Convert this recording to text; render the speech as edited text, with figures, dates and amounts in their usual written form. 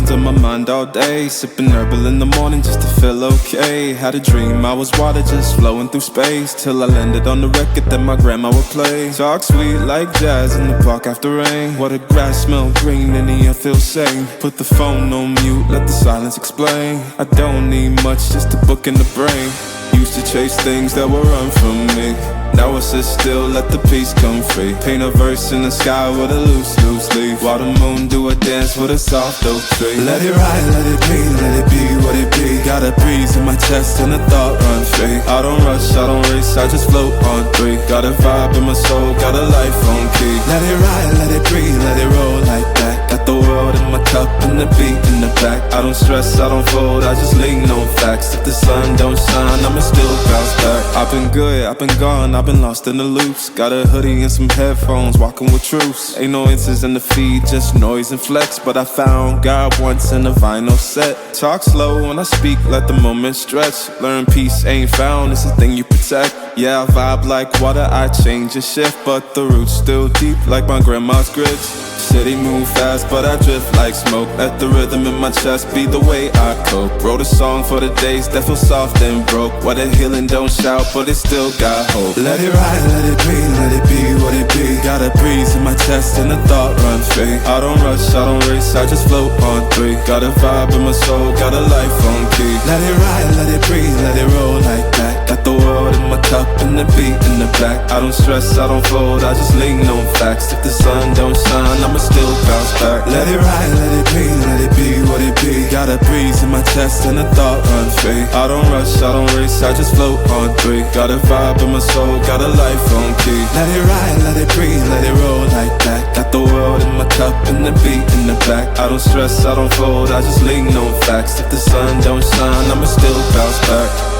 lines on my mind all day. Sipping herbal in the morning just to feel okay. Had a dream I was water just flowing through space, till I landed on the record that my grandma would play. Talk sweet like jazz in the park after rain. What the grass smell green and the air feels sane. Put the phone on mute, let the silence explain. I don't need much, just a book in the brain. Used to chase things that were run from me. Now I sit still, let the peace come free. Paint a verse in the sky with a loose leaf. While the moon do a dance with a soft oak tree. Let it ride, let it be, let it be what it be. Got a breeze in my chest and a thought run free. I don't rush, I don't race, I just float on three. Got a vibe in my soul, got a life on key. Let it ride, let it breathe, let it roll like that. Got the world in my cup and the beat in the back. I don't stress, I don't fold, I just lean on facts. If the sun don't shine, I'ma still bounce back. I've been good, I've been gone, I've been lost in the loops. Got a hoodie and some headphones, walking with truths. Ain't no inches in the feed, just noise and flex. But I found God once in a vinyl set. Talk slow when I speak, let the moment stretch. Learn peace ain't found, it's a thing you protect. Yeah, I vibe like water, I change and shift. But the roots still deep like my grandma's grits. City move fast, but I drift like smoke. Let the rhythm in my chest be the way I cope. Wrote a song for the days that feel soft and broke. Why the healing don't shout, but it still got hope. Let it ride, let it be, let it be what it be. Got a breeze in my chest and a thought run free. I don't rush, I don't race, I just float on three. Got a vibe in my soul, got a life on key. Let it ride, let it breathe, let it roll like that. Got the world in my cup and the beat in the back. I don't stress, I don't fold, I just lean on facts. If the sun don't shine, I'ma still bounce back. Let it ride, let it be, let it be what it be. Got a breeze in my chest and a thought run free. I don't rush, I don't race, I just float on three. Got a vibe in my soul, got a life on key. Let it ride, let it breathe, let it roll like that. Got the world in my cup and the beat in the back. I don't stress, I don't fold, I just lean on facts. If the sun don't shine, I'ma still bounce back.